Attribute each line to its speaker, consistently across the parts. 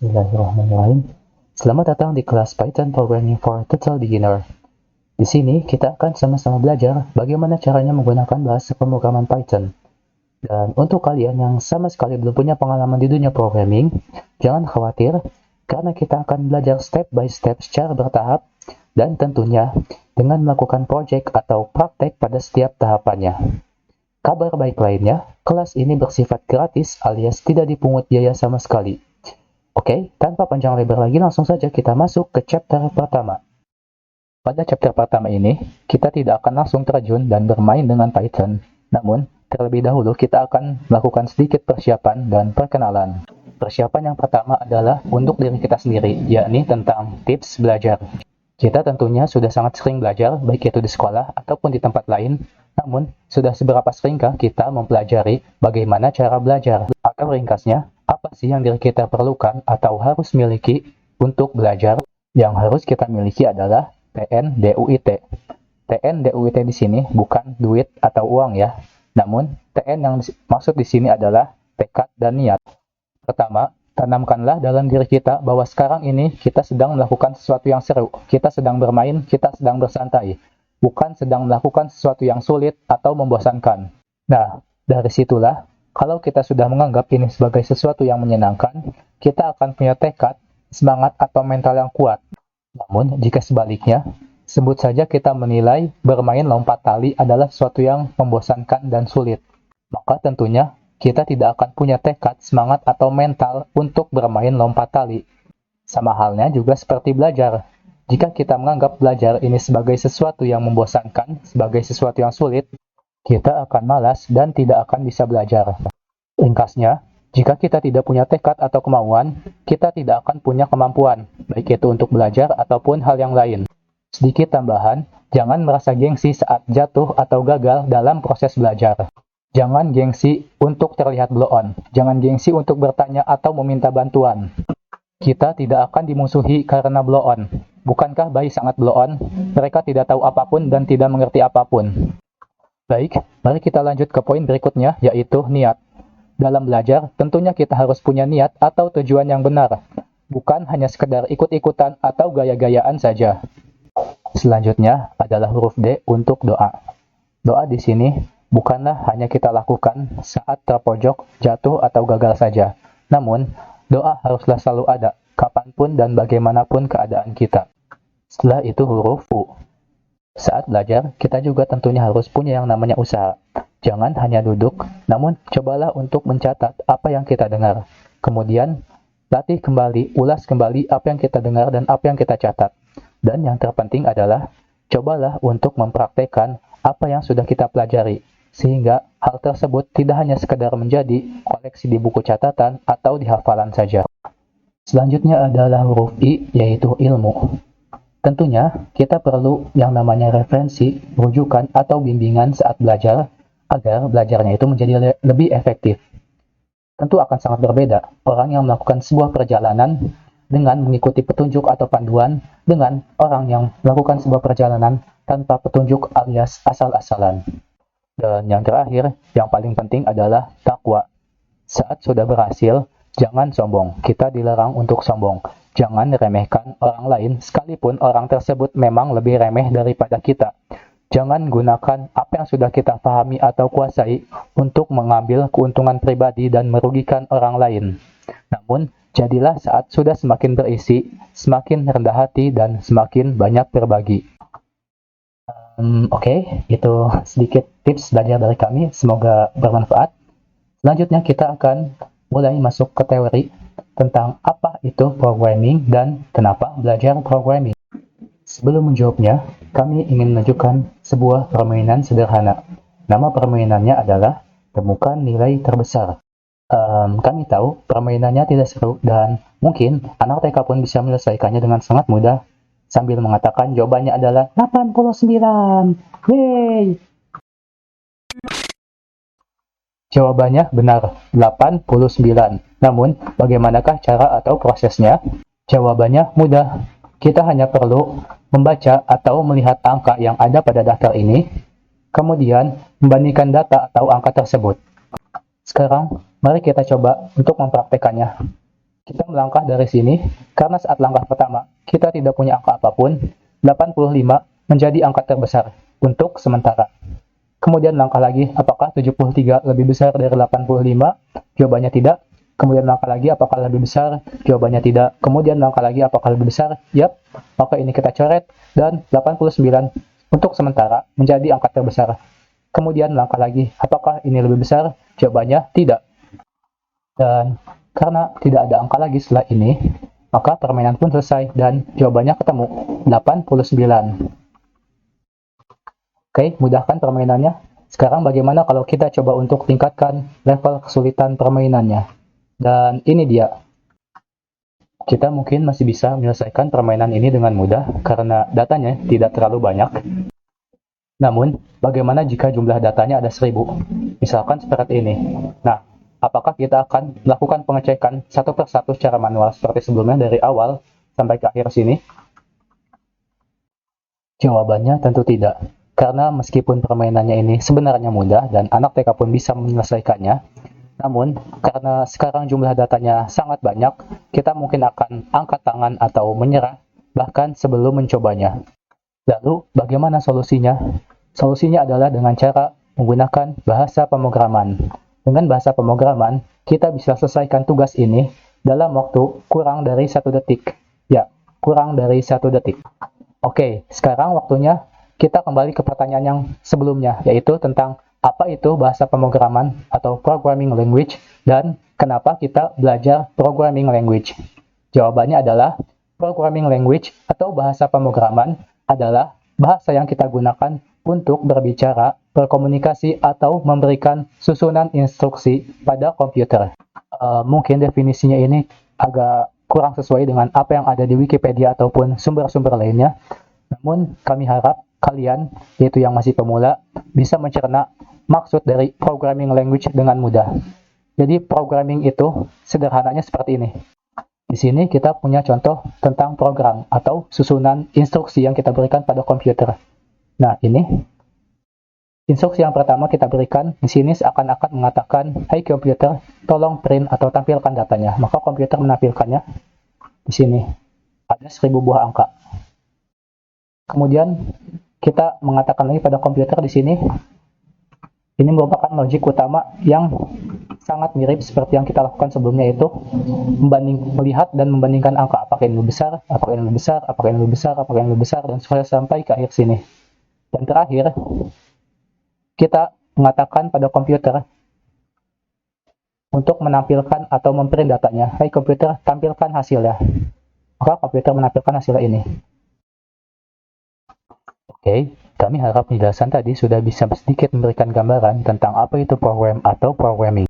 Speaker 1: Bismillahirrahmanirrahim. Selamat datang di kelas Python Programming for Total Beginner. Di sini kita akan sama-sama belajar bagaimana caranya menggunakan bahasa pemrograman Python. Dan untuk kalian yang sama sekali belum punya pengalaman di dunia programming, jangan khawatir karena kita akan belajar step by step secara bertahap dan tentunya dengan melakukan project atau praktek pada setiap tahapannya. Kabar baik lainnya, kelas ini bersifat gratis alias tidak dipungut biaya sama sekali. Oke, tanpa panjang lebar lagi langsung saja kita masuk ke chapter pertama. Pada chapter pertama ini, kita tidak akan langsung terjun dan bermain dengan Python. Namun, terlebih dahulu kita akan melakukan sedikit persiapan dan perkenalan. Persiapan yang pertama adalah untuk diri kita sendiri, yakni tentang tips belajar. Kita tentunya sudah sangat sering belajar, baik itu di sekolah ataupun di tempat lain. Namun, sudah seberapa seringkah kita mempelajari bagaimana cara belajar? Atau ringkasnya, apa sih yang diri kita perlukan atau harus miliki untuk belajar? Yang harus kita miliki adalah TNDUIT. TNDUIT di sini bukan duit atau uang ya. Namun, TN yang maksud di sini adalah tekad dan niat. Pertama, tanamkanlah dalam diri kita bahwa sekarang ini kita sedang melakukan sesuatu yang seru. Kita sedang bermain, kita sedang bersantai. Bukan sedang melakukan sesuatu yang sulit atau membosankan. Nah, dari situlah, kalau kita sudah menganggap ini sebagai sesuatu yang menyenangkan, kita akan punya tekad, semangat, atau mental yang kuat. Namun, jika sebaliknya, sebut saja kita menilai bermain lompat tali adalah sesuatu yang membosankan dan sulit. Maka tentunya, kita tidak akan punya tekad, semangat, atau mental untuk bermain lompat tali. Sama halnya juga seperti belajar. Jika kita menganggap belajar ini sebagai sesuatu yang membosankan, sebagai sesuatu yang sulit, kita akan malas dan tidak akan bisa belajar. Ringkasnya, jika kita tidak punya tekad atau kemauan, kita tidak akan punya kemampuan, baik itu untuk belajar ataupun hal yang lain. Sedikit tambahan, jangan merasa gengsi saat jatuh atau gagal dalam proses belajar. Jangan gengsi untuk terlihat blow on. Jangan gengsi untuk bertanya atau meminta bantuan. Kita tidak akan dimusuhi karena blow on. Bukankah bayi sangat blow on? Mereka tidak tahu apapun dan tidak mengerti apapun. Baik, mari kita lanjut ke poin berikutnya, yaitu niat. Dalam belajar, tentunya kita harus punya niat atau tujuan yang benar. Bukan hanya sekedar ikut-ikutan atau gaya-gayaan saja. Selanjutnya adalah huruf D untuk doa. Doa di sini bukanlah hanya kita lakukan saat terpojok, jatuh, atau gagal saja. Namun, doa haruslah selalu ada, kapanpun dan bagaimanapun keadaan kita. Setelah itu huruf U. Saat belajar, kita juga tentunya harus punya yang namanya usaha. Jangan hanya duduk, namun cobalah untuk mencatat apa yang kita dengar. Kemudian, latih kembali, ulas kembali apa yang kita dengar dan apa yang kita catat. Dan yang terpenting adalah, cobalah untuk mempraktekkan apa yang sudah kita pelajari. Sehingga hal tersebut tidak hanya sekedar menjadi koleksi di buku catatan atau di hafalan saja. Selanjutnya adalah huruf I, yaitu ilmu. Tentunya, kita perlu yang namanya referensi, rujukan, atau bimbingan saat belajar, agar belajarnya itu menjadi lebih efektif. Tentu akan sangat berbeda orang yang melakukan sebuah perjalanan dengan mengikuti petunjuk atau panduan, dengan orang yang melakukan sebuah perjalanan tanpa petunjuk alias asal-asalan. Dan yang terakhir, yang paling penting adalah takwa. Saat sudah berhasil, jangan sombong. Kita dilarang untuk sombong. Jangan remehkan orang lain, sekalipun orang tersebut memang lebih remeh daripada kita. Jangan gunakan apa yang sudah kita pahami atau kuasai untuk mengambil keuntungan pribadi dan merugikan orang lain. Namun, jadilah saat sudah semakin berisi, semakin rendah hati, dan semakin banyak berbagi. Oke, itu sedikit tips belajar dari kami. Semoga bermanfaat. Selanjutnya kita akan mulai masuk ke teori tentang apa itu programming dan kenapa belajar programming. Sebelum menjawabnya, kami ingin menunjukkan sebuah permainan sederhana. Nama permainannya adalah temukan nilai terbesar. Kami tahu permainannya tidak seru dan mungkin anak TK pun bisa menyelesaikannya dengan sangat mudah sambil mengatakan jawabannya adalah 89. Yeay! Jawabannya benar, 89. Namun, bagaimanakah cara atau prosesnya? Jawabannya mudah. Kita hanya perlu membaca atau melihat angka yang ada pada daftar ini, kemudian membandingkan data atau angka tersebut. Sekarang, mari kita coba untuk mempraktekannya. Kita melangkah dari sini, karena saat langkah pertama, kita tidak punya angka apapun, 85 menjadi angka terbesar untuk sementara. Kemudian langkah lagi, apakah 73 lebih besar dari 85? Jawabannya tidak. Kemudian langkah lagi, apakah lebih besar? Jawabannya tidak. Kemudian langkah lagi, apakah lebih besar? Yap, maka ini kita coret, dan 89 untuk sementara menjadi angka terbesar. Kemudian langkah lagi, apakah ini lebih besar? Jawabannya tidak. Dan karena tidak ada angka lagi setelah ini, maka permainan pun selesai dan jawabannya ketemu, 89. Oke, mudahkan permainannya. Sekarang bagaimana kalau kita coba untuk tingkatkan level kesulitan permainannya? Dan ini dia. Kita mungkin masih bisa menyelesaikan permainan ini dengan mudah karena datanya tidak terlalu banyak. Namun, bagaimana jika jumlah datanya ada 1000? Misalkan seperti ini. Nah, apakah kita akan melakukan pengecekan satu persatu secara manual seperti sebelumnya dari awal sampai ke akhir sini? Jawabannya tentu tidak. Karena meskipun permainannya ini sebenarnya mudah dan anak TK pun bisa menyelesaikannya, namun karena sekarang jumlah datanya sangat banyak, kita mungkin akan angkat tangan atau menyerah bahkan sebelum mencobanya. Lalu, bagaimana solusinya? Solusinya adalah dengan cara menggunakan bahasa pemrograman. Dengan bahasa pemrograman, kita bisa selesaikan tugas ini dalam waktu kurang dari 1 detik. Ya, kurang dari 1 detik. Oke, sekarang waktunya kita kembali ke pertanyaan yang sebelumnya, yaitu tentang apa itu bahasa pemrograman atau programming language dan kenapa kita belajar programming language. Jawabannya adalah programming language atau bahasa pemrograman adalah bahasa yang kita gunakan untuk berbicara, berkomunikasi, atau memberikan susunan instruksi pada komputer. Mungkin definisinya ini agak kurang sesuai dengan apa yang ada di Wikipedia ataupun sumber-sumber lainnya. Namun, kami harap kalian, yaitu yang masih pemula, bisa mencerna maksud dari programming language dengan mudah. Jadi, programming itu sederhananya seperti ini. Di sini kita punya contoh tentang program atau susunan instruksi yang kita berikan pada komputer. Nah, ini instruksi yang pertama kita berikan di sini seakan-akan mengatakan, "Hai komputer, tolong print atau tampilkan datanya." Maka komputer menampilkannya di sini. Ada 1000 buah angka. Kemudian kita mengatakan lagi pada komputer di sini, ini merupakan logik utama yang sangat mirip seperti yang kita lakukan sebelumnya, yaitu melihat dan membandingkan angka, apakah ini lebih besar, apakah ini lebih besar, apakah ini lebih besar, apakah ini lebih besar, dan sampai ke akhir sini. Dan terakhir, kita mengatakan pada komputer untuk menampilkan atau memprint datanya, "Hai komputer, tampilkan hasilnya." Maka komputer menampilkan hasilnya ini. Oke, kami harap penjelasan tadi sudah bisa sedikit memberikan gambaran tentang apa itu program atau programming.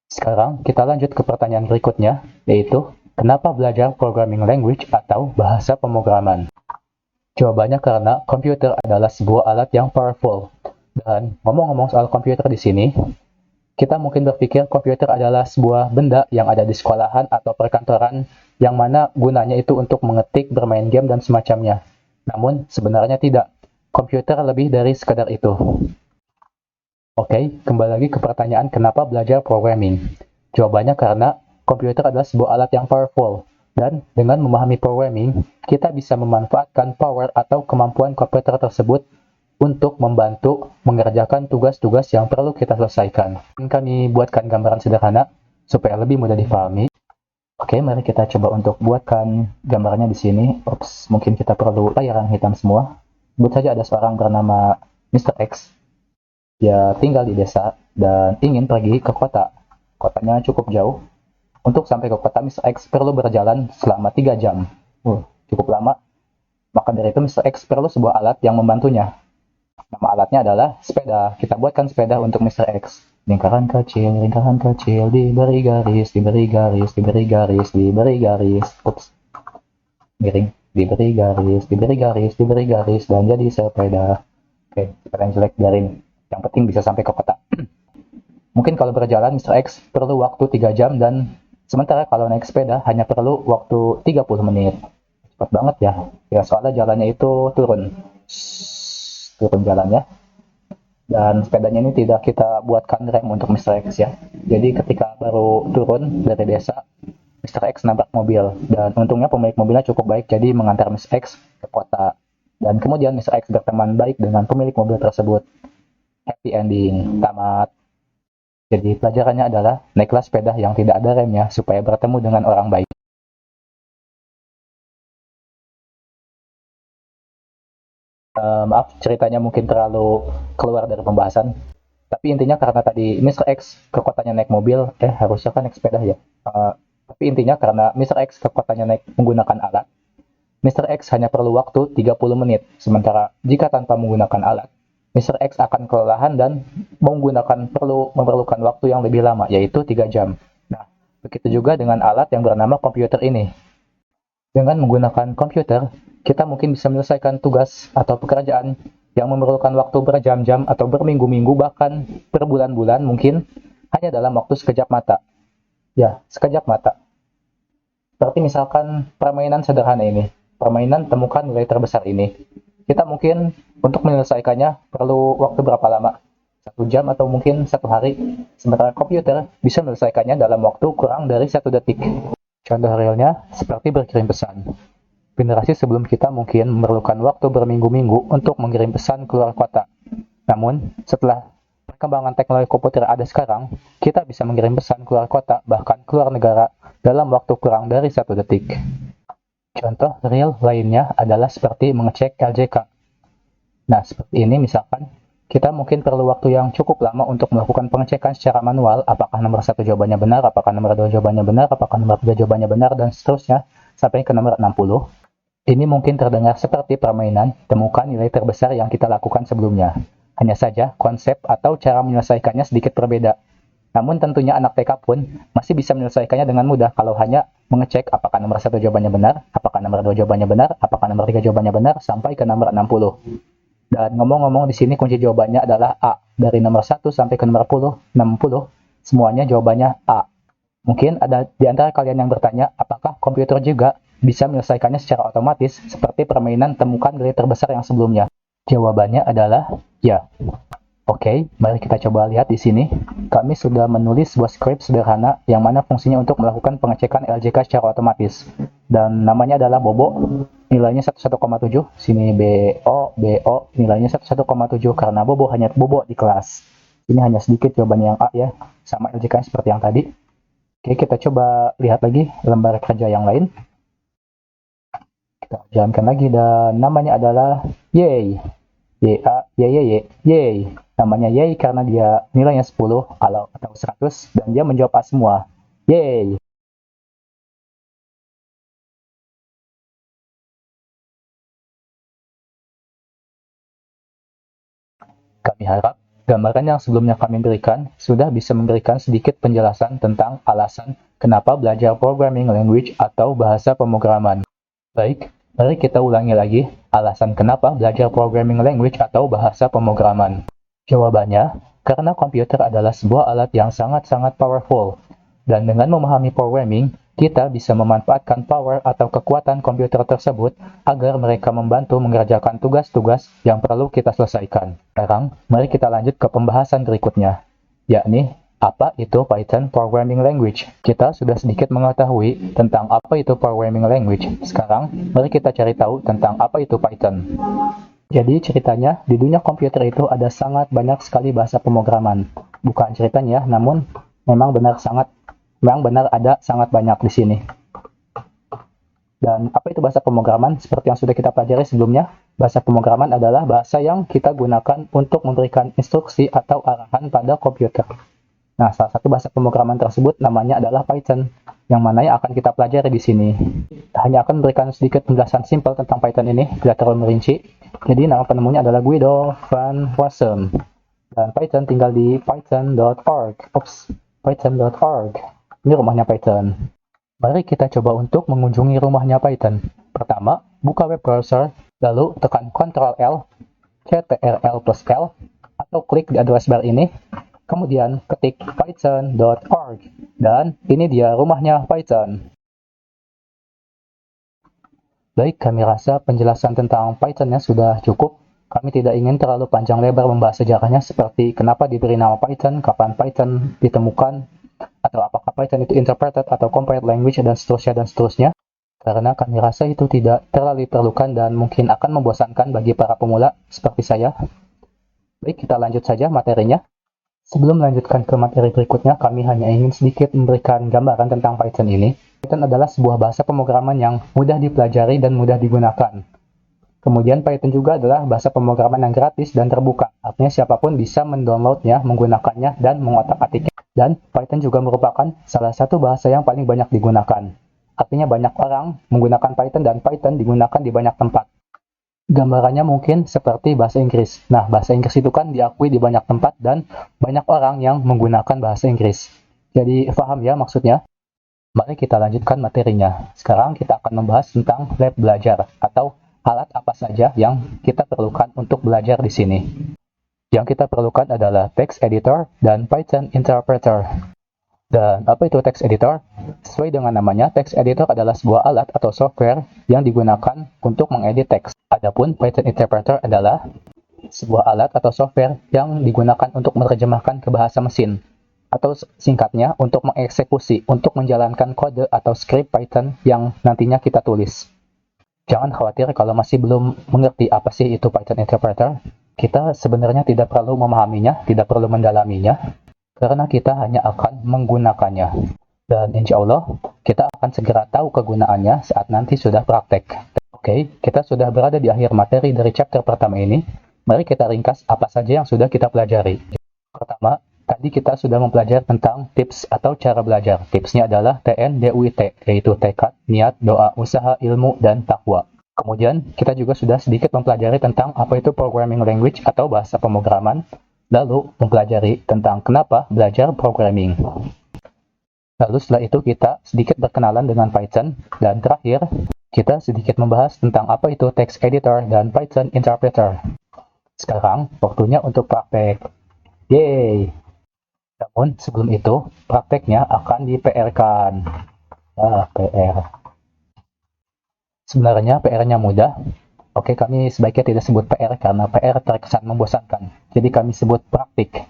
Speaker 1: Sekarang kita lanjut ke pertanyaan berikutnya, yaitu kenapa belajar programming language atau bahasa pemrograman? Jawabannya karena komputer adalah sebuah alat yang powerful. Dan ngomong-ngomong soal komputer di sini, kita mungkin berpikir komputer adalah sebuah benda yang ada di sekolahan atau perkantoran yang mana gunanya itu untuk mengetik, bermain game, dan semacamnya. Namun sebenarnya tidak. Komputer lebih dari sekadar itu. Oke, kembali lagi ke pertanyaan kenapa belajar programming. Jawabannya karena komputer adalah sebuah alat yang powerful. Dan dengan memahami programming, kita bisa memanfaatkan power atau kemampuan komputer tersebut untuk membantu mengerjakan tugas-tugas yang perlu kita selesaikan. Kami buatkan gambaran sederhana supaya lebih mudah dipahami. Oke, mari kita coba untuk buatkan gambarnya di sini. Mungkin kita perlu layar yang hitam semua. Sebut saja ada seorang bernama Mr. X. Dia tinggal di desa dan ingin pergi ke kota. Kotanya cukup jauh. Untuk sampai ke kota, Mr. X perlu berjalan selama 3 jam. Cukup lama. Maka dari itu Mr. X perlu sebuah alat yang membantunya. Nama alatnya adalah sepeda. Kita buatkan sepeda untuk Mr. X. Lingkaran kecil, diberi garis, diberi garis, diberi garis, diberi garis. Miring. Diberi garis, diberi garis, diberi garis, dan jadi sepeda. Oke, sepeda yang jelek biarin. Yang penting bisa sampai ke kota. Mungkin kalau berjalan, Mr. X perlu waktu 3 jam, dan sementara kalau naik sepeda hanya perlu waktu 30 menit. Cepat banget ya. Ya, soalnya jalannya itu turun jalannya. Dan sepedanya ini tidak kita buatkan rem untuk Mr. X ya. Jadi ketika baru turun dari desa, Mr. X nabrak mobil, dan untungnya pemilik mobilnya cukup baik jadi mengantar Mr. X ke kota. Dan kemudian Mr. X berteman baik dengan pemilik mobil tersebut. Happy ending, tamat. Jadi pelajarannya adalah naiklah sepeda yang tidak ada remnya supaya bertemu dengan orang baik. Maaf, ceritanya mungkin terlalu keluar dari pembahasan. Tapi intinya karena tadi Mr. X ke kotanya naik mobil, harusnya kan naik sepeda ya. Tapi intinya karena Mr. X ke kotanya naik menggunakan alat, Mr. X hanya perlu waktu 30 menit. Sementara jika tanpa menggunakan alat, Mr. X akan kelelahan dan memerlukan waktu yang lebih lama, yaitu 3 jam. Nah, begitu juga dengan alat yang bernama komputer ini. Dengan menggunakan komputer, kita mungkin bisa menyelesaikan tugas atau pekerjaan yang memerlukan waktu berjam-jam atau berminggu-minggu, bahkan berbulan-bulan mungkin, hanya dalam waktu sekejap mata. Ya, sekejap mata. Seperti misalkan permainan sederhana ini, permainan temukan nilai terbesar ini. Kita mungkin untuk menyelesaikannya perlu waktu berapa lama? 1 jam atau mungkin 1 hari. Sementara komputer bisa menyelesaikannya dalam waktu kurang dari 1 detik. Contoh realnya seperti berkirim pesan. Generasi sebelum kita mungkin memerlukan waktu berminggu-minggu untuk mengirim pesan keluar kota. Namun, setelah perkembangan teknologi komputer ada sekarang, kita bisa mengirim pesan keluar kota, bahkan keluar negara, dalam waktu kurang dari 1 detik. Contoh real lainnya adalah seperti mengecek LJK. Nah, seperti ini misalkan, kita mungkin perlu waktu yang cukup lama untuk melakukan pengecekan secara manual, apakah nomor 1 jawabannya benar, apakah nomor 2 jawabannya benar, apakah nomor 3 jawabannya benar, dan seterusnya, sampai ke nomor 60. Ini mungkin terdengar seperti permainan, temukan nilai terbesar yang kita lakukan sebelumnya. Hanya saja, konsep atau cara menyelesaikannya sedikit berbeda. Namun tentunya anak TK pun masih bisa menyelesaikannya dengan mudah kalau hanya mengecek apakah nomor 1 jawabannya benar, apakah nomor 2 jawabannya benar, apakah nomor 3 jawabannya benar, sampai ke nomor 60. Dan ngomong-ngomong di sini kunci jawabannya adalah A. Dari nomor 1 sampai ke nomor 60, semuanya jawabannya A. Mungkin ada di antara kalian yang bertanya, apakah komputer juga bisa menyelesaikannya secara otomatis seperti permainan temukan nilai terbesar yang sebelumnya? Jawabannya adalah ya. Oke, mari kita coba lihat di sini. Kami sudah menulis sebuah script sederhana yang mana fungsinya untuk melakukan pengecekan LJK secara otomatis. Dan namanya adalah Bobo, nilainya 11,7. Sini BO, nilainya 11,7 karena Bobo hanya Bobo di kelas. Ini hanya sedikit jawabannya yang A ya, sama LJK seperti yang tadi. Oke, kita coba lihat lagi lembar kerja yang lain. Kita jalankan lagi dan namanya adalah Yay. Yay. Namanya Yay karena dia nilainya 10 atau 100 dan dia menjawab A semua. Yay. Kami harap gambaran yang sebelumnya kami berikan sudah bisa memberikan sedikit penjelasan tentang alasan kenapa belajar programming language atau bahasa pemrograman. Baik, mari kita ulangi lagi alasan kenapa belajar programming language atau bahasa pemrograman. Jawabannya, karena komputer adalah sebuah alat yang sangat-sangat powerful. Dan dengan memahami programming, kita bisa memanfaatkan power atau kekuatan komputer tersebut agar mereka membantu mengerjakan tugas-tugas yang perlu kita selesaikan. Sekarang, mari kita lanjut ke pembahasan berikutnya, yakni apa itu Python Programming Language. Kita sudah sedikit mengetahui tentang apa itu Programming Language. Sekarang, mari kita cari tahu tentang apa itu Python. Jadi ceritanya, di dunia komputer itu ada sangat banyak sekali bahasa pemrograman. Bukan ceritanya, namun memang benar ada sangat banyak di sini. Dan apa itu bahasa pemrograman? Seperti yang sudah kita pelajari sebelumnya, bahasa pemrograman adalah bahasa yang kita gunakan untuk memberikan instruksi atau arahan pada komputer. Nah, salah satu bahasa pemrograman tersebut namanya adalah Python, yang mana yang akan kita pelajari di sini. Hanya akan memberikan sedikit penjelasan simpel tentang Python ini, tidak terlalu merinci. Jadi nama penemunya adalah Guido van Rossum. Dan Python tinggal di python.org. Python.org. Ini rumahnya Python. Mari kita coba untuk mengunjungi rumahnya Python. Pertama, buka web browser, lalu tekan Ctrl L, Ctrl plus L, atau klik di address bar ini. Kemudian ketik python.org. Dan ini dia rumahnya Python. Baik, kami rasa penjelasan tentang Python-nya sudah cukup. Kami tidak ingin terlalu panjang lebar membahas sejarahnya seperti kenapa diberi nama Python, kapan Python ditemukan, atau apakah Python itu interpreted atau compiled language dan seterusnya, karena kami rasa itu tidak terlalu diperlukan dan mungkin akan membosankan bagi para pemula seperti saya. Baik, kita lanjut saja materinya. Sebelum melanjutkan ke materi berikutnya, kami hanya ingin sedikit memberikan gambaran tentang Python ini. Python adalah sebuah bahasa pemrograman yang mudah dipelajari dan mudah digunakan. Kemudian Python juga adalah bahasa pemrograman yang gratis dan terbuka. Artinya siapapun bisa mendownloadnya, menggunakannya, dan mengotak-atiknya. Dan Python juga merupakan salah satu bahasa yang paling banyak digunakan. Artinya banyak orang menggunakan Python dan Python digunakan di banyak tempat. Gambarannya mungkin seperti bahasa Inggris. Nah, bahasa Inggris itu kan diakui di banyak tempat dan banyak orang yang menggunakan bahasa Inggris. Jadi paham ya maksudnya? Mari kita lanjutkan materinya. Sekarang kita akan membahas tentang lab belajar atau alat apa saja yang kita perlukan untuk belajar di sini. Yang kita perlukan adalah text editor dan Python interpreter. Dan apa itu text editor? Sesuai dengan namanya, text editor adalah sebuah alat atau software yang digunakan untuk mengedit teks. Adapun Python interpreter adalah sebuah alat atau software yang digunakan untuk menerjemahkan ke bahasa mesin. Atau singkatnya, untuk mengeksekusi, untuk menjalankan kode atau script Python yang nantinya kita tulis. Jangan khawatir kalau masih belum mengerti apa sih itu Python interpreter. Kita sebenarnya tidak perlu memahaminya, tidak perlu mendalaminya, karena kita hanya akan menggunakannya. Dan insya Allah, kita akan segera tahu kegunaannya saat nanti sudah praktek. Oke, kita sudah berada di akhir materi dari chapter pertama ini. Mari kita ringkas apa saja yang sudah kita pelajari. Pertama, tadi kita sudah mempelajari tentang tips atau cara belajar. Tipsnya adalah TNDUIT, yaitu tekad, niat, doa, usaha, ilmu, dan takwa. Kemudian, kita juga sudah sedikit mempelajari tentang apa itu programming language atau bahasa pemrograman, lalu mempelajari tentang kenapa belajar programming. Lalu setelah itu kita sedikit berkenalan dengan Python, dan terakhir, kita sedikit membahas tentang apa itu text editor dan Python interpreter. Sekarang, waktunya untuk praktek. Yeay! Namun sebelum itu, prakteknya akan di-PR-kan. PR. Sebenarnya PR-nya mudah. Oke, kami sebaiknya tidak sebut PR karena PR terkesan membosankan. Jadi kami sebut praktik.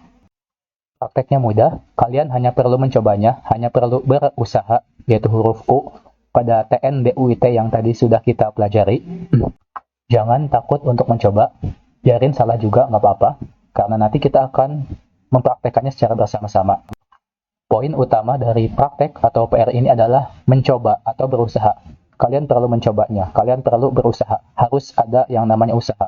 Speaker 1: Prakteknya mudah, kalian hanya perlu mencobanya, hanya perlu berusaha, yaitu huruf U, pada TNDUIT yang tadi sudah kita pelajari. Jangan takut untuk mencoba, biarin salah juga nggak apa-apa, karena nanti kita akan mempraktekannya secara bersama-sama. Poin utama dari praktek atau PR ini adalah mencoba atau berusaha. Kalian perlu mencobanya, kalian perlu berusaha. Harus ada yang namanya usaha.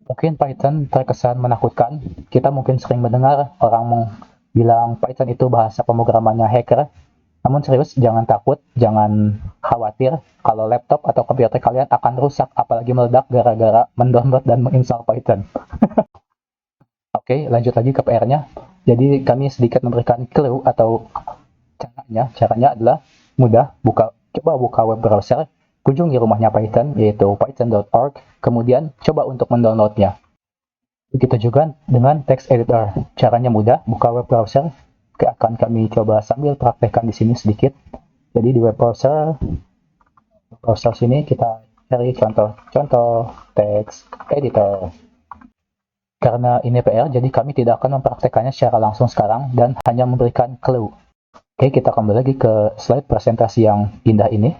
Speaker 1: Mungkin Python terkesan menakutkan. Kita mungkin sering mendengar orang bilang Python itu bahasa pemrogramannya hacker. Namun serius, jangan takut, jangan khawatir kalau laptop atau komputer kalian akan rusak, apalagi meledak gara-gara mendownload dan menginstal Python. Oke, lanjut lagi ke PR-nya. Jadi kami sedikit memberikan clue atau caranya. Caranya adalah mudah. Coba buka web browser, kunjungi rumahnya Python, yaitu python.org. Kemudian coba untuk mendownloadnya. Begitu juga dengan text editor. Caranya mudah, buka web browser. Akan kami coba sambil praktekkan di sini sedikit. Jadi di web browser sini kita cari contoh text editor. Karena ini PR, jadi kami tidak akan mempraktekannya secara langsung sekarang dan hanya memberikan clue. Oke, kita kembali lagi ke slide presentasi yang indah ini.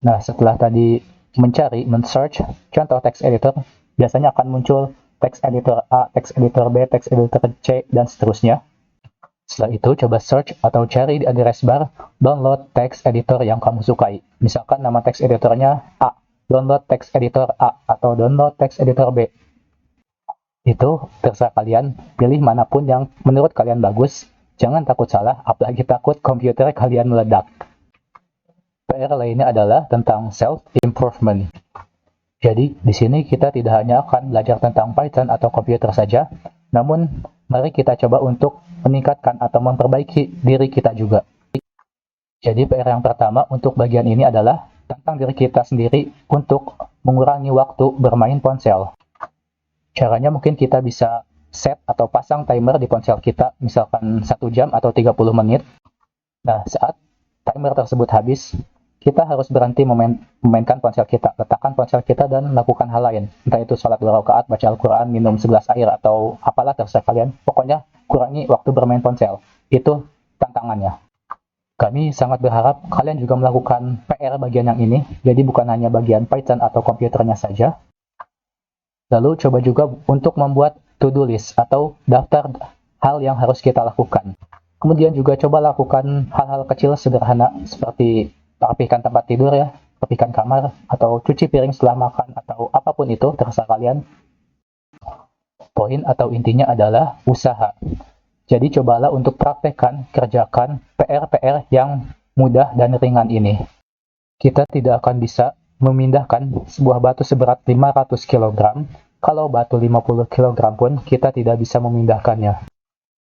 Speaker 1: Nah, setelah tadi men-search contoh text editor, biasanya akan muncul text editor A, text editor B, text editor C, dan seterusnya. Setelah itu, coba search atau cari di address bar, download text editor yang kamu sukai. Misalkan nama text editornya A, download text editor A, atau download text editor B. Itu terserah kalian, pilih manapun yang menurut kalian bagus. Jangan takut salah, apalagi takut komputer kalian meledak. PR lainnya adalah tentang self-improvement. Jadi, di sini kita tidak hanya akan belajar tentang Python atau komputer saja, namun mari kita coba untuk meningkatkan atau memperbaiki diri kita juga. Jadi PR yang pertama untuk bagian ini adalah tentang diri kita sendiri untuk mengurangi waktu bermain ponsel. Caranya mungkin kita bisa set atau pasang timer di ponsel kita, misalkan 1 jam atau 30 menit. Nah, saat timer tersebut habis, kita harus berhenti memainkan ponsel kita, letakkan ponsel kita dan lakukan hal lain. Entah itu sholat 2 rakaat, baca Al-Quran, minum segelas air, atau apalah terserah kalian. Pokoknya kurangi waktu bermain ponsel. Itu tantangannya. Kami sangat berharap kalian juga melakukan PR bagian yang ini, jadi bukan hanya bagian Python atau komputernya saja. Lalu coba juga untuk membuat to-do list atau daftar hal yang harus kita lakukan. Kemudian juga coba lakukan hal-hal kecil sederhana seperti rapikan tempat tidur ya, rapikan kamar, atau cuci piring setelah makan, atau apapun itu, terserah kalian. Poin atau intinya adalah usaha. Jadi cobalah untuk praktekkan, kerjakan PR-PR yang mudah dan ringan ini. Kita tidak akan bisa memindahkan sebuah batu seberat 500 kg, kalau batu 50 kg pun kita tidak bisa memindahkannya.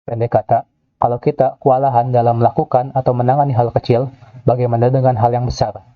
Speaker 1: Pendek kata, kalau kita kewalahan dalam melakukan atau menangani hal kecil, bagaimana dengan hal yang besar?